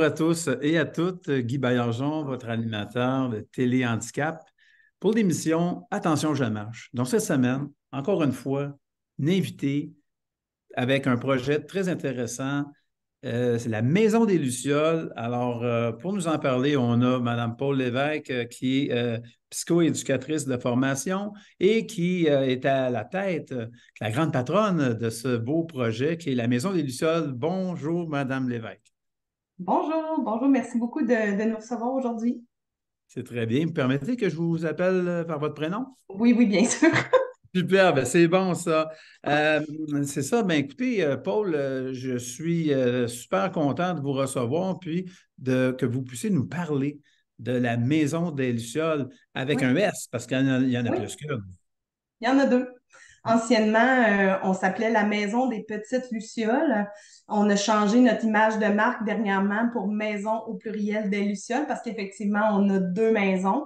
à tous et à toutes. Guy Baillargeon, votre animateur de Télé Handicap, pour l'émission Attention, je marche. Donc, cette semaine, encore une fois, une invitée avec un projet très intéressant. C'est la Maison des Lucioles. Alors, pour nous en parler, on a Mme Paul Lévesque, qui est psychoéducatrice de formation et qui est à la tête, la grande patronne de ce beau projet qui est la Maison des Lucioles. Bonjour, Mme Lévesque. Bonjour, bonjour, merci beaucoup de nous recevoir aujourd'hui. C'est très bien. Vous permettez que je vous appelle par votre prénom? Oui, oui, bien sûr. Super, ben c'est bon ça. Euh, c'est ça. Ben écoutez, Paul, je suis super content de vous recevoir, puis que vous puissiez nous parler de la Maison des Lucioles avec Oui, un S, parce qu'il y en a oui, plus qu'une. il y en a deux. Anciennement, on s'appelait la Maison des Petites Lucioles. On a changé notre image de marque dernièrement pour Maison au pluriel des Lucioles parce qu'effectivement, on a deux maisons.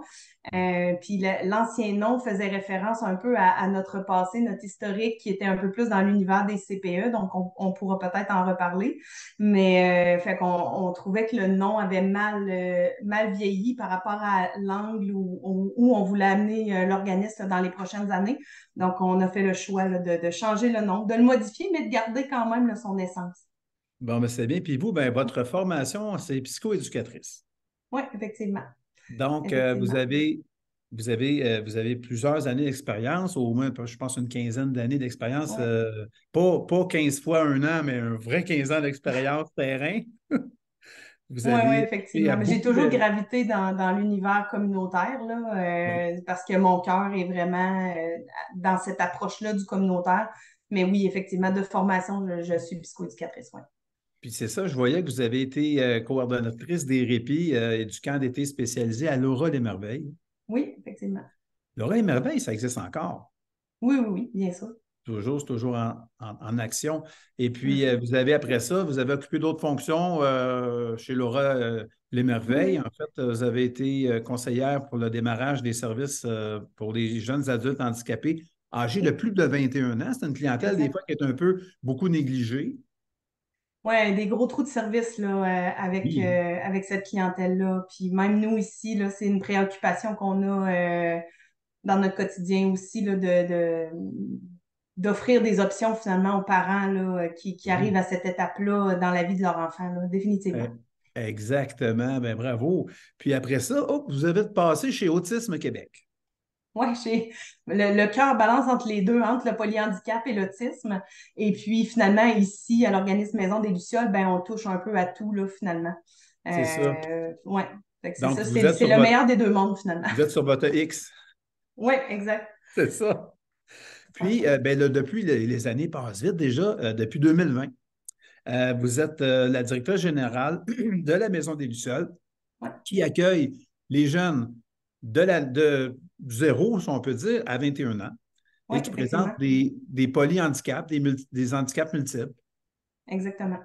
Puis l'ancien nom faisait référence un peu à notre passé, notre historique qui était un peu plus dans l'univers des CPE, donc on pourra peut-être en reparler. Mais fait qu'on on trouvait que le nom avait mal vieilli par rapport à l'angle où on voulait amener l'organisme dans les prochaines années. Donc, on a fait le choix là, de changer le nom, de le modifier, mais de garder quand même là, son essence. Bon, ben c'est bien. Puis vous, ben, votre formation, c'est psychoéducatrice. Oui, effectivement. Donc, Effectivement. vous avez plusieurs années d'expérience, au moins, je pense, une quinzaine d'années d'expérience. Oui, Pas 15 fois un an, mais un vrai 15 ans d'expérience terrain. Vous oui, oui, avez fait effectivement. à Mais j'ai beaucoup toujours de. gravité dans l'univers communautaire, là, parce que mon cœur est vraiment dans cette approche-là du communautaire. Mais oui, effectivement, de formation, je suis psychoéducatrice, oui. Puis c'est ça, je voyais que vous avez été coordonnatrice des répits et du camp d'été spécialisé à l'Aura des Merveilles. Oui, effectivement. L'Aura des Merveilles, ça existe encore. Oui, oui, oui, bien sûr. Toujours, c'est toujours en action. Et puis, Mhm. vous avez, après ça, vous avez occupé d'autres fonctions chez Laura Les Oui, Merveilles. oui. En fait, vous avez été conseillère pour le démarrage des services pour les jeunes adultes handicapés âgés de Oui, plus de 21 ans. C'est une clientèle, des fois, exact. qui est un peu beaucoup négligée. Ouais, des gros trous de service là, Oui. avec cette clientèle-là. Puis même nous ici, là, c'est une préoccupation qu'on a dans notre quotidien aussi là, d'offrir des options finalement aux parents là, qui arrivent Oui. à cette étape-là dans la vie de leur enfant, là, définitivement. Euh, Exactement. Ben, bravo. Puis après ça, hop, vous avez passé chez Autisme Québec. Ouais, j'ai le cœur balance entre les deux, entre le polyhandicap et l'autisme. Et puis finalement, ici, à l'organisme Maison des Lucioles, ben, on touche un peu à tout, là, finalement. C'est ça. Ouais. Fait que c'est Donc, ça, c'est le meilleur des deux mondes, finalement. vous êtes sur votre X. Ouais, exact. C'est ça. Ouais. Puis, ben, là, depuis les années passent vite déjà, depuis 2020, vous êtes la directrice générale de la Maison des Lucioles Ouais, qui accueille les jeunes de zéro, si on peut dire, à 21 ans et ouais, qui présentent effectivement. des polyhandicaps, des handicaps multiples. Exactement.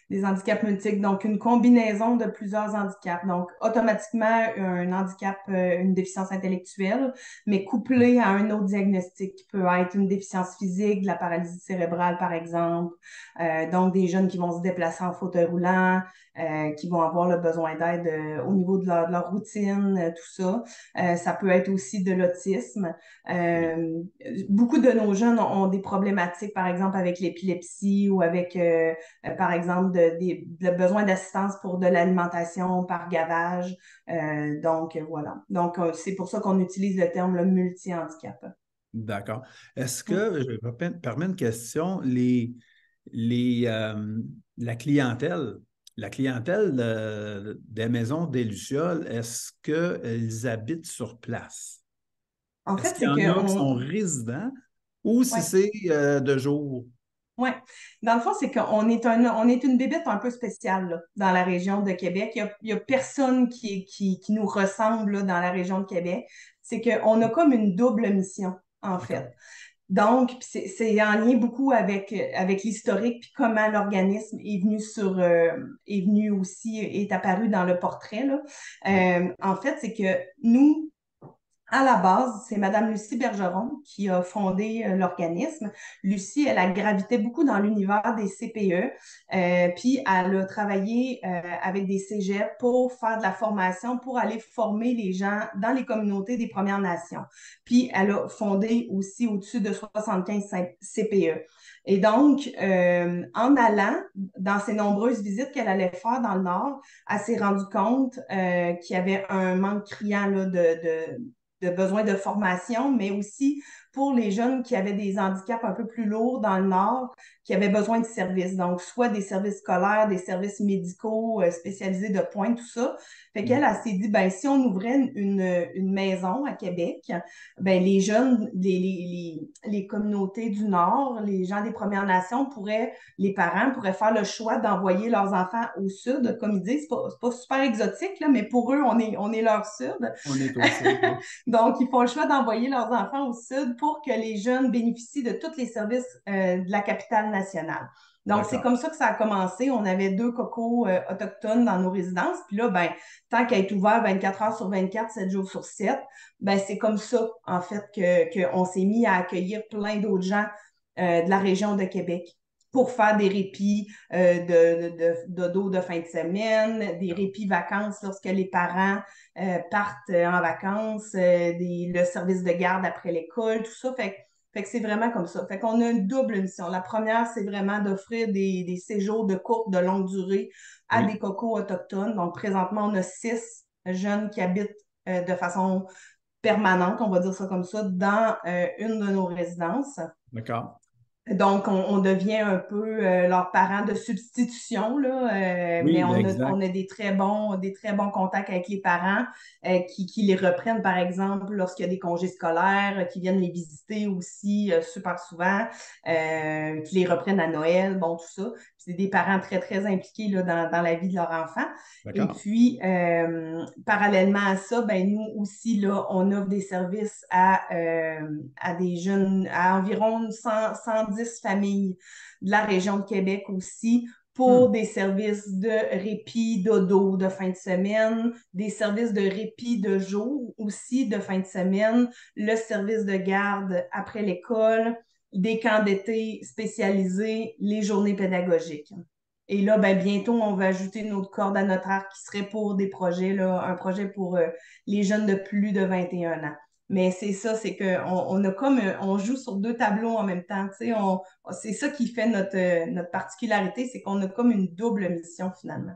Des handicaps multiples, donc une combinaison de plusieurs handicaps. Donc, automatiquement, un handicap, une déficience intellectuelle, mais couplé à un autre diagnostic qui peut être une déficience physique, de la paralysie cérébrale, par exemple. Donc, des jeunes qui vont se déplacer en fauteuil roulant, qui vont avoir le besoin d'aide au niveau de leur routine, tout ça. Ça peut être aussi de l'autisme. Oui. Euh, Beaucoup de nos jeunes ont des problématiques, par exemple, avec l'épilepsie ou avec par exemple, le besoin d'assistance pour de l'alimentation par gavage. Voilà. Donc, c'est pour ça qu'on utilise le terme le multi-handicap. D'accord. Est-ce Mm. que, je me permets une question, les, la clientèle, des maisons des Lucioles, est-ce qu'ils habitent sur place? En Est-ce fait, qu'il y c'est en a qui sont qu'on... résidents ou si Ouais, c'est de jour? ouais. Dans le fond, c'est qu'on est on est une bébête un peu spéciale là, dans la région de Québec. Il y a personne qui nous ressemble là, dans la région de Québec. C'est qu'on a comme une double mission, en D'accord. fait. Donc, c'est en lien beaucoup avec l'historique, puis comment l'organisme est venu aussi, est apparu dans le portrait, là. Oui. En fait, c'est que nous, À la base, c'est Madame Lucie Bergeron qui a fondé l'organisme. Lucie, elle a gravité beaucoup dans l'univers des CPE, puis elle a travaillé avec des cégeps pour faire de la formation, pour aller former les gens dans les communautés des Premières Nations. Puis elle a fondé aussi au-dessus de 75 CPE. Et donc, en allant dans ces nombreuses visites qu'elle allait faire dans le Nord, elle s'est rendue compte qu'il y avait un manque criant là, de besoin de formation, mais aussi pour les jeunes qui avaient des handicaps un peu plus lourds dans le Nord, qui avaient besoin de services. Donc, soit des services scolaires, des services médicaux spécialisés de pointe, tout ça. Fait qu'elle, elle s'est dit, ben, si on ouvrait une maison à Québec, ben, les jeunes, les communautés du Nord, les gens des Premières Nations pourraient, les parents pourraient faire le choix d'envoyer leurs enfants au Sud, comme ils disent. C'est pas super exotique, là, mais pour eux, on est leur Sud. On est au sud, oui. Donc, ils font le choix d'envoyer leurs enfants au Sud pour que les jeunes bénéficient de tous les services de la capitale nationale. Donc, c'est D'accord. comme ça que ça a commencé. On avait 2 cocos autochtones dans nos résidences. Puis là, ben, tant qu'à être ouvert 24 heures sur 24, 7 jours sur 7, ben, c'est comme ça, en fait, qu'on s'est mis à accueillir plein d'autres gens de la région de Québec pour faire des répits dodo de fin de semaine, des répits vacances lorsque les parents partent en vacances, le service de garde après l'école, tout ça. Fait que c'est vraiment comme ça. Fait qu'on a une double mission. La première, c'est vraiment d'offrir des séjours de courte, de longue durée à des Oui, cocos autochtones. Donc, présentement, on a 6 jeunes qui habitent de façon permanente, on va dire ça comme ça, dans une de nos résidences. d'accord. Donc, on devient un peu leurs parents de substitution, là, mais Oui, on exact. a des très bons contacts avec les parents qui les reprennent, par exemple, lorsqu'il y a des congés scolaires, qui viennent les visiter aussi super souvent, qui les reprennent à Noël, bon, tout ça. Puis c'est des parents très, très impliqués là, dans la vie de leur enfant. Et D'accord. puis, parallèlement à ça, ben, nous aussi, là, on offre des services à des jeunes, à environ 110 familles de la région de Québec aussi, pour Hmm. des services de répit dodo de fin de semaine, des services de répit de jour aussi de fin de semaine, le service de garde après l'école, des camps d'été spécialisés, les journées pédagogiques. Et là, ben, bientôt, on va ajouter une autre corde à notre arc qui serait pour des projets, là, un projet pour les jeunes de plus de 21 ans. Mais c'est ça, c'est qu'on a comme, on joue sur 2 tableaux en même temps. Tu sais, c'est ça qui fait notre particularité, c'est qu'on a comme une double mission finalement.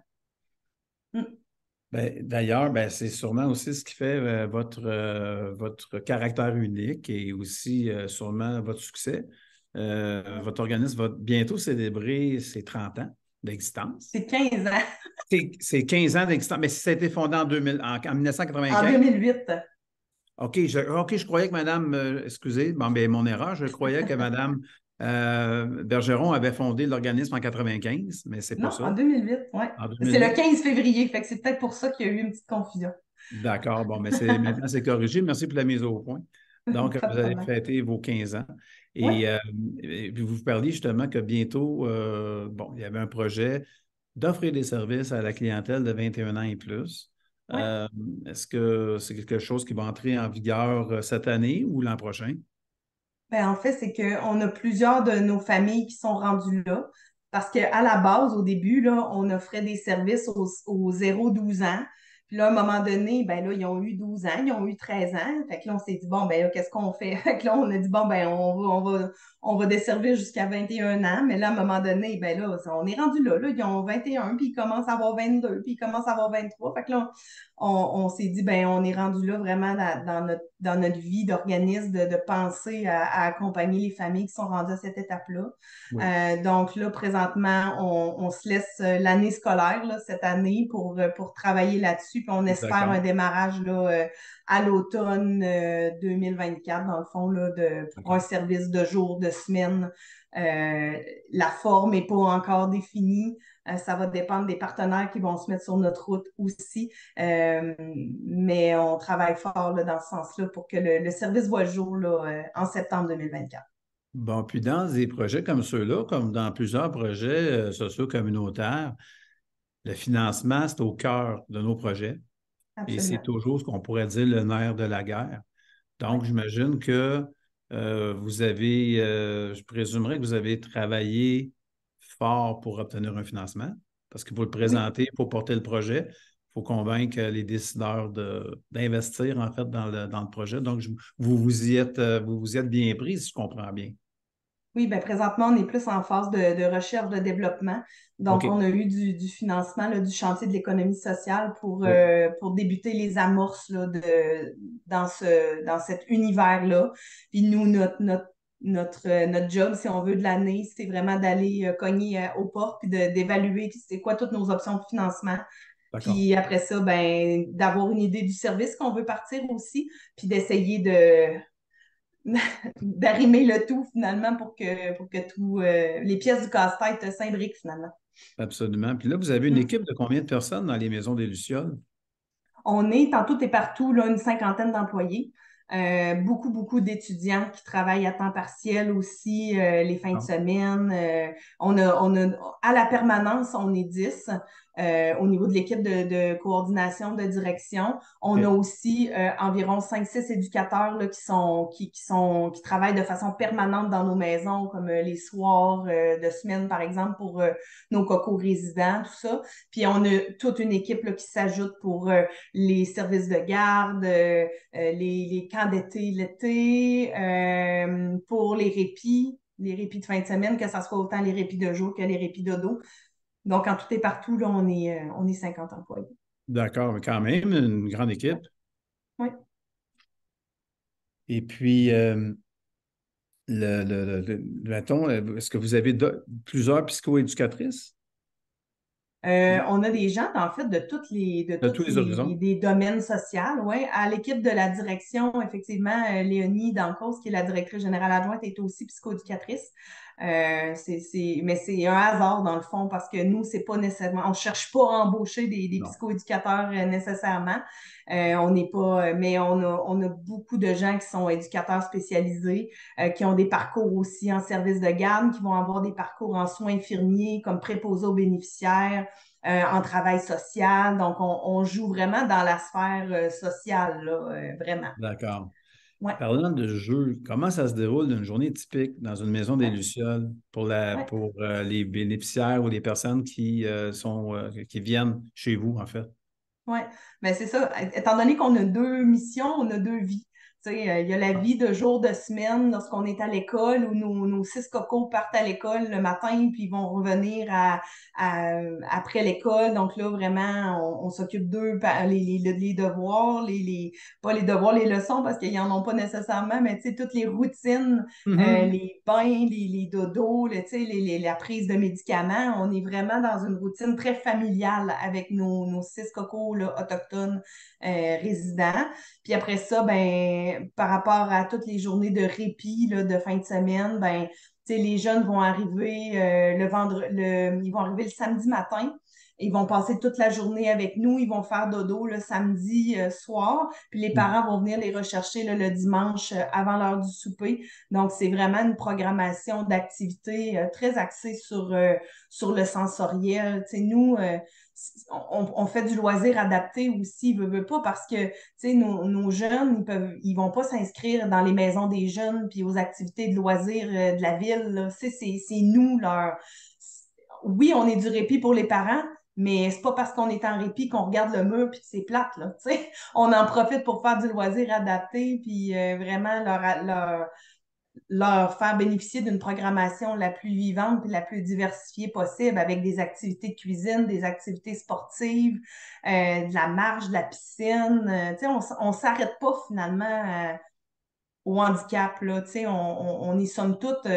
Mm. Ben, d'ailleurs, ben, c'est sûrement aussi ce qui fait votre caractère unique et aussi sûrement votre succès. Votre organisme va bientôt célébrer ses 30 ans d'existence. C'est 15 ans, C'est 15 ans d'existence, mais ça a été fondé en, 2000, en en 1995. 2008. OK, je croyais que Madame, excusez, bon, ben, mon erreur, je croyais que Madame Bergeron avait fondé l'organisme en 95, mais c'est pas Non, ça. en 2008, ouais. En C'est le 2008. 15 février, fait que c'est peut-être pour ça qu'il y a eu une petite confusion. D'accord, bon, mais maintenant c'est corrigé. Merci pour la mise au point. Donc, Pas de vous allez problème. fêter vos 15 ans. Oui. Et puis vous parliez justement que bientôt, bon, il y avait un projet d'offrir des services à la clientèle de 21 ans et plus. Ouais. Euh, Est-ce que c'est quelque chose qui va entrer en vigueur cette année ou l'an prochain? Ben, en fait, c'est qu'on a plusieurs de nos familles qui sont rendues là. Parce qu'à la base, au début, là, on offrait des services aux 0-12 ans. Puis là, à un moment donné, ben là, ils ont eu 12 ans, ils ont eu 13 ans. Fait que là, on s'est dit, bon, ben là, qu'est-ce qu'on fait? Fait que là, on a dit, bon, ben, on va desservir jusqu'à 21 ans. Mais là, à un moment donné, ben là, on est rendu là. Ils ont 21, puis ils commencent à avoir 22, puis ils commencent à avoir 23. Fait que là, on s'est dit, ben, on est rendu là vraiment dans notre vie d'organisme de penser à accompagner les familles qui sont rendues à cette étape-là. Oui, Donc là, présentement, on se laisse l'année scolaire là, cette année pour travailler là-dessus. Puis on espère un d'accord, démarrage là, à l'automne 2024, dans le fond, là, pour un d'accord. service de jour, de semaine. Euh, la forme n'est pas encore définie. Ça va dépendre des partenaires qui vont se mettre sur notre route aussi. Euh, mais on travaille fort là, dans ce sens-là pour que le service voit le jour là, en septembre 2024. Bon, puis dans des projets comme ceux-là, comme dans plusieurs projets sociaux communautaires, le financement, c'est au cœur de nos projets et c'est Absolument. toujours ce qu'on pourrait dire le nerf de la guerre. Donc, j'imagine que je présumerais que vous avez travaillé fort pour obtenir un financement, parce qu'il faut le Oui. présenter, il faut porter le projet, il faut convaincre les décideurs d'investir en fait dans le projet. Donc, vous vous y êtes bien pris, si je comprends bien. Oui, ben présentement, on est plus en phase de recherche de développement. Donc, on OK. a eu du financement là, du chantier de l'économie sociale Oui. pour débuter les amorces là, dans cet univers-là. Puis nous, notre job, si on veut, de l'année, c'est vraiment d'aller cogner aux portes puis d'évaluer c'est quoi toutes nos options de financement. D'accord. Puis après ça, ben, d'avoir une idée du service qu'on veut partir aussi, puis d'essayer de d'arrimer le tout finalement pour que tout, les pièces du casse-tête s'imbriquent finalement. Absolument. Puis là, vous avez une Mm. équipe de combien de personnes dans les maisons des Lucioles? On est en tout et partout là, une cinquantaine d'employés. Beaucoup d'étudiants qui travaillent à temps partiel aussi les fins de Ah, semaine. À la permanence, on est 10 au niveau de l'équipe de coordination, de direction. On a OK. aussi environ 5 6 éducateurs là, qui travaillent de façon permanente dans nos maisons, comme les soirs de semaine, par exemple, pour nos cocos résidents, tout ça. Puis on a toute une équipe là, qui s'ajoute pour les services de garde, les camps d'été l'été, pour les répits de fin de semaine, que ce soit autant les répits de jour que les répits de dos. Donc, en tout et partout, là, on est 50 employés. D'accord, mais quand même, une grande équipe. Oui. Et puis, mettons, est-ce que vous avez plusieurs psychoéducatrices On a des gens, en fait, de de tous tous les horizons? des domaines sociaux. Ouais. À l'équipe de la direction, effectivement, Léonie Dancos, qui est la directrice générale adjointe, est aussi psychoéducatrice. Mais c'est un hasard, dans le fond, parce que nous, c'est pas nécessairement, on cherche pas à embaucher des Non. psychoéducateurs nécessairement. On n'est pas, mais on a beaucoup de gens qui sont éducateurs spécialisés, qui ont des parcours aussi en service de garde, qui vont avoir des parcours en soins infirmiers comme préposés aux bénéficiaires, en travail social. Donc, on joue vraiment dans la sphère sociale, là, vraiment. D'accord. Ouais, Parlant de jeu, comment ça se déroule d'une journée typique dans une maison des ouais, Lucioles ouais. pour les bénéficiaires ou les personnes qui viennent chez vous, en fait? Oui, mais c'est ça. Étant donné qu'on a deux missions, on a deux vies. Tu sais, il y a la vie de jour, de semaine, lorsqu'on est à l'école, où nos 6 cocos partent à l'école le matin, puis ils vont revenir après l'école. Donc là, vraiment, on s'occupe d'eux, les devoirs, pas les devoirs, les leçons, parce qu'ils n'en ont pas nécessairement, mais tu sais, toutes les routines, Mhm. les bains, les dodos, tu sais, la prise de médicaments. On est vraiment dans une routine très familiale avec nos 6 cocos là, autochtones résidents. Puis après ça, ben, par rapport à toutes les journées de répit là, de fin de semaine, ben, tu sais, les jeunes vont arriver ils vont arriver le samedi matin. Ils vont passer toute la journée avec nous. Ils vont faire dodo le samedi soir. Puis les parents vont venir les rechercher là, le dimanche avant l'heure du souper. Donc, c'est vraiment une programmation d'activités très axée sur le sensoriel. Tu sais, nous, on fait du loisir adapté aussi, veut pas, parce que tu sais, nos jeunes, ils vont pas s'inscrire dans les maisons des jeunes puis aux activités de loisirs de la ville. Là. Tu sais, c'est nous, leur. Oui, on est du répit pour les parents, mais c'est pas parce qu'on est en répit qu'on regarde le mur puis que c'est plate, là. Tu sais, on en profite pour faire du loisir adapté puis vraiment leur faire bénéficier d'une programmation la plus vivante et la plus diversifiée possible avec des activités de cuisine, des activités sportives, de la marche, de la piscine. Tu sais, on s'arrête pas finalement au handicap, là. Tu sais, on y somme toutes.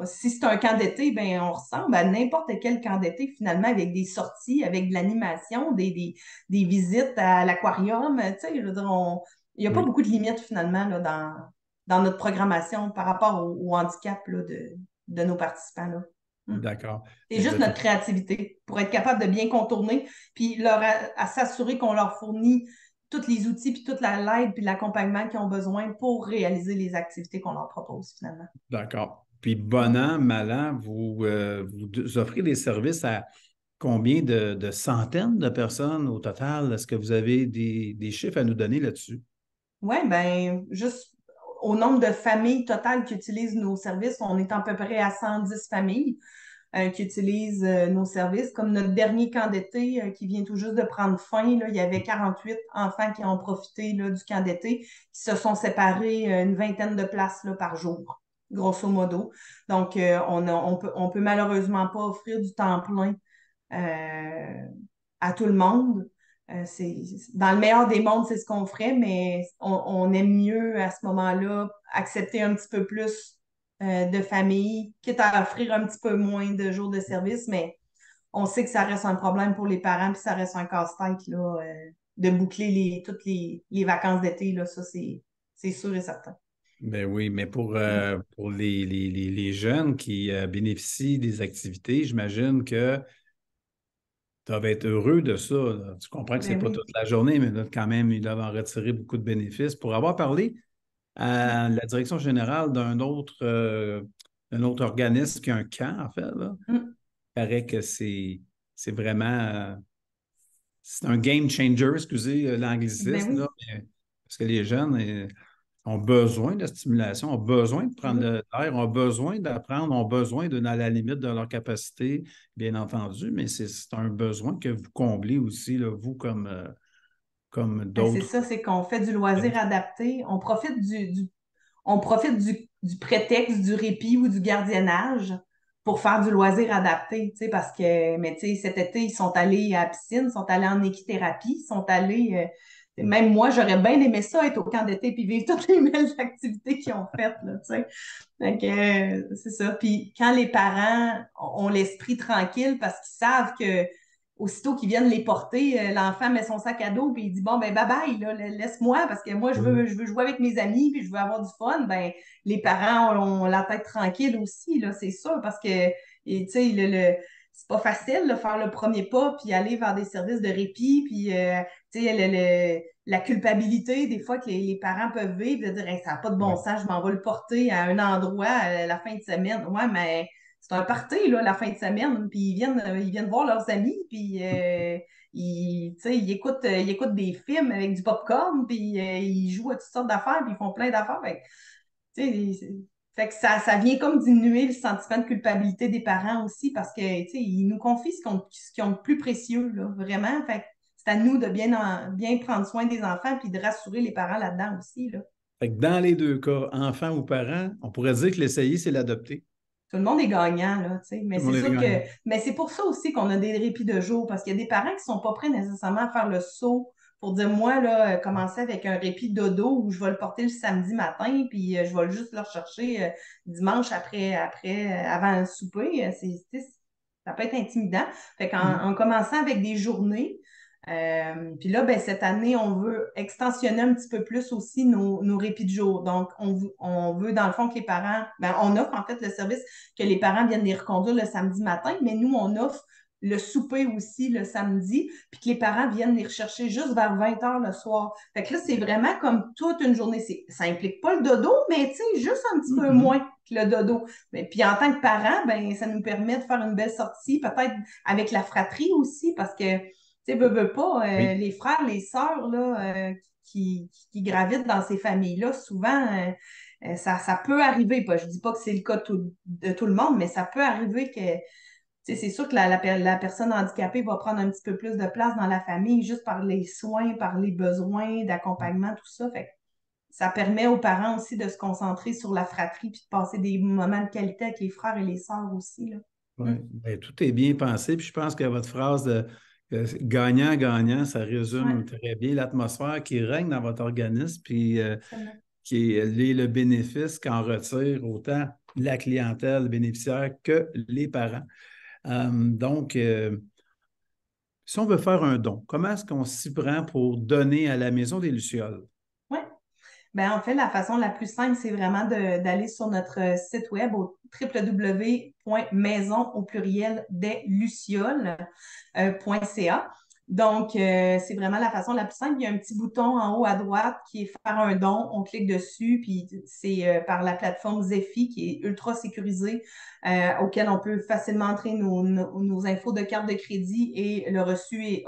Si c'est un camp d'été, ben, on ressemble à n'importe quel camp d'été finalement avec des sorties, avec de l'animation, des visites à l'aquarium. Tu sais, je veux dire, il n'y a pas Oui, beaucoup de limites finalement là, dans notre programmation par rapport au handicap là, de nos participants. Là. Hmm. d'accord. C'est Et juste notre créativité pour être capable de bien contourner, puis à s'assurer qu'on leur fournit tous les outils, puis toute l'aide, puis l'accompagnement qu'ils ont besoin pour réaliser les activités qu'on leur propose finalement. d'accord. Puis, Hmm. bon an, mal an, vous offrez des services à combien de centaines de personnes au total? Est-ce que vous avez des chiffres à nous donner là-dessus? Oui, ben juste au nombre de familles totales qui utilisent nos services, on est à peu près à 110 familles qui utilisent nos services. Comme notre dernier camp d'été qui vient tout juste de prendre fin, là, il y avait 48 enfants qui ont profité là, du camp d'été, qui se sont séparés une vingtaine de places là, par jour, grosso modo. Donc, on peut malheureusement pas offrir du temps plein euh, à tout le monde. Dans le meilleur des mondes, c'est ce qu'on ferait, mais on aime mieux à ce moment-là accepter un petit peu plus de famille, quitte à offrir un petit peu moins de jours de service, mais on sait que ça reste un problème pour les parents, puis ça reste un casse-tête là, de boucler toutes les vacances d'été, là, ça c'est sûr et certain. Ben oui, mais pour les jeunes qui bénéficient des activités, j'imagine que doivent être heureux de ça, là. Tu comprends que ce n'est Ben pas oui. toute la journée, mais là, quand même, ils doivent en retirer beaucoup de bénéfices. Pour avoir parlé à la direction générale d'un autre organisme qui a un camp, en fait, là, Mm. il paraît que c'est vraiment c'est un game changer, excusez Ben l'anglicisme, là, oui. parce que les jeunes ont besoin de stimulation, ont besoin de prendre Oui. de l'air, ont besoin d'apprendre, ont besoin de, à la limite de leur capacité, bien entendu, mais c'est un besoin que vous comblez aussi, là, vous, comme Ben, c'est d'autres. ça, c'est qu'on fait du loisir adapté. On profite du prétexte du répit ou du gardiennage pour faire du loisir adapté, tu sais, parce que, mais tu sais, cet été, ils sont allés à la piscine, ils sont allés en équithérapie, ils sont allés, même moi, j'aurais bien aimé ça, être au camp d'été puis vivre toutes les belles activités qu'ils ont faites, là, tu sais. Donc, c'est ça. Puis quand les parents ont l'esprit tranquille parce qu'ils savent que aussitôt qu'ils viennent les porter, l'enfant met son sac à dos puis il dit bon ben bye bye là, laisse-moi parce que moi je veux jouer avec mes amis puis je veux avoir du fun. Ben les parents ont la tête tranquille aussi là, c'est sûr parce que tu sais c'est pas facile de faire le premier pas puis aller vers des services de répit puis tu sais la culpabilité des fois que les parents peuvent vivre de dire hey, ça n'a pas de bon Oui. sens, je m'en vais le porter à un endroit la fin de semaine. Ouais, mais c'est un party, là, la fin de semaine, puis ils viennent voir leurs amis, puis tu sais, ils écoutent des films avec du popcorn, puis ils jouent à toutes sortes d'affaires, puis ils font plein d'affaires. Fait, que, tu sais, fait que ça vient comme diminuer le sentiment de culpabilité des parents aussi, parce que, tu sais, ils nous confient ce qu'ils ont de plus précieux, là, vraiment. Fait que c'est à nous de bien prendre soin des enfants, puis de rassurer les parents là-dedans aussi, là. Fait que dans les deux cas, enfants ou parents, on pourrait dire que l'essayer, c'est l'adopter. Tout le monde est gagnant, là, tu sais. Mais Tout le c'est monde est sûr que, gagnant. mais c'est pour ça aussi qu'on a des répits de jour, parce qu'il y a des parents qui sont pas prêts nécessairement à faire le saut pour dire, moi, là, commencer avec un répit dodo où je vais le porter le samedi matin, puis je vais juste le rechercher dimanche avant le souper. Tu sais, ça peut être intimidant. Fait Mhm. qu'en commençant avec des journées, puis là, ben, cette année, on veut extensionner un petit peu plus aussi nos répits de jour. Donc, on veut, dans le fond, que les parents, ben, on offre en fait le service que les parents viennent les reconduire le samedi matin, mais nous, on offre le souper aussi le samedi, puis que les parents viennent les rechercher juste vers 20 heures le soir. Fait que là, c'est vraiment comme toute une journée. Ça implique pas le dodo, mais tu sais, juste un petit peu moins Mhm. que le dodo. Mais, puis en tant que parents, ben, ça nous permet de faire une belle sortie, peut-être avec la fratrie aussi, parce que tu sais, veux pas, Oui. les frères, les sœurs, là, qui gravitent dans ces familles-là, souvent, ça peut arriver. Pas, je dis pas que c'est le cas de tout le monde, mais ça peut arriver que, tu sais, c'est sûr que la personne handicapée va prendre un petit peu plus de place dans la famille juste par les soins, par les besoins d'accompagnement, tout ça. Fait que ça permet aux parents aussi de se concentrer sur la fratrie puis de passer des moments de qualité avec les frères et les sœurs aussi, là. Ouais. Mm. Ben, tout est bien pensé. Puis je pense que votre phrase de gagnant-gagnant, ça résume Ouais, très bien l'atmosphère qui règne dans votre organisme, puis absolument. qui est le bénéfice qu'en retire autant la clientèle bénéficiaire que les parents. Donc, si on veut faire un don, comment est-ce qu'on s'y prend pour donner à la Maison des Lucioles? Ouais. Ben, en fait, la façon la plus simple, c'est vraiment d'aller sur notre site web au www.maison au pluriel des lucioles.ca. Donc, c'est vraiment la façon la plus simple. Il y a un petit bouton en haut à droite qui est faire un don. On clique dessus, puis c'est par la plateforme Zephy qui est ultra sécurisée, auquel on peut facilement entrer nos infos de carte de crédit et le reçu est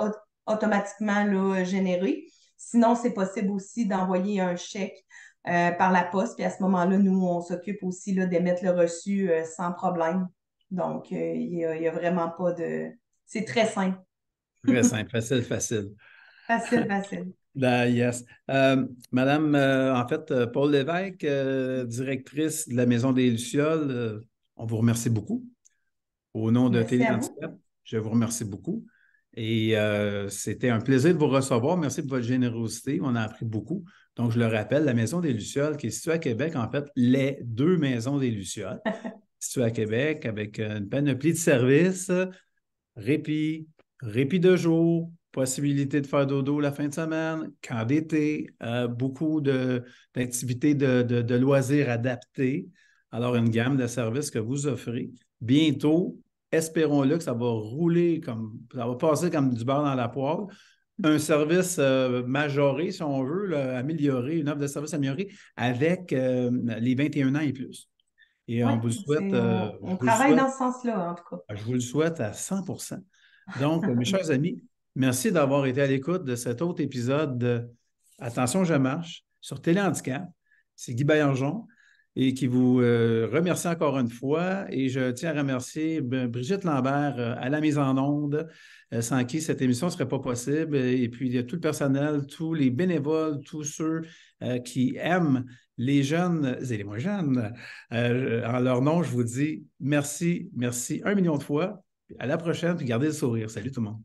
automatiquement là, généré. Sinon, c'est possible aussi d'envoyer un chèque par la poste. Puis à ce moment-là, nous, on s'occupe aussi là, d'émettre le reçu sans problème. Donc, il y a vraiment pas de... C'est très simple. Très simple, facile, facile. Facile, facile. Ben, yes. Madame, en fait, Paul Lévesque, directrice de la Maison des Lucioles, on vous remercie beaucoup. Au nom de Merci à vous. Téléhandicap, je vous remercie beaucoup. Et c'était un plaisir de vous recevoir. Merci pour votre générosité. On a appris beaucoup. Donc, je le rappelle, la Maison des Lucioles, qui est située à Québec, en fait, les deux maisons des Lucioles, situées à Québec avec une panoplie de services, répit, répit de jour, possibilité de faire dodo la fin de semaine, camp d'été, beaucoup d'activités de loisirs adaptés. Alors, une gamme de services que vous offrez. Bientôt, espérons-le que ça va rouler comme, ça va passer comme du beurre dans la poêle. Un service majoré, si on veut, là, amélioré, une offre de service améliorée avec les 21 ans et plus. Et Oui, on vous le souhaite, on travaille dans ce sens-là, en tout cas. je vous le souhaite à 100. Donc, mes chers amis, merci d'avoir été à l'écoute de cet autre épisode de Attention, je marche sur Téléhandicap. C'est Guy Baillargeon et qui vous remercie encore une fois. Et je tiens à remercier Brigitte Lambert à la mise en onde, sans qui cette émission ne serait pas possible. Et puis, il y a tout le personnel, tous les bénévoles, tous ceux qui aiment les jeunes et les moins jeunes. En leur nom, je vous dis merci, merci 1 million de fois. À la prochaine, puis gardez le sourire. Salut tout le monde.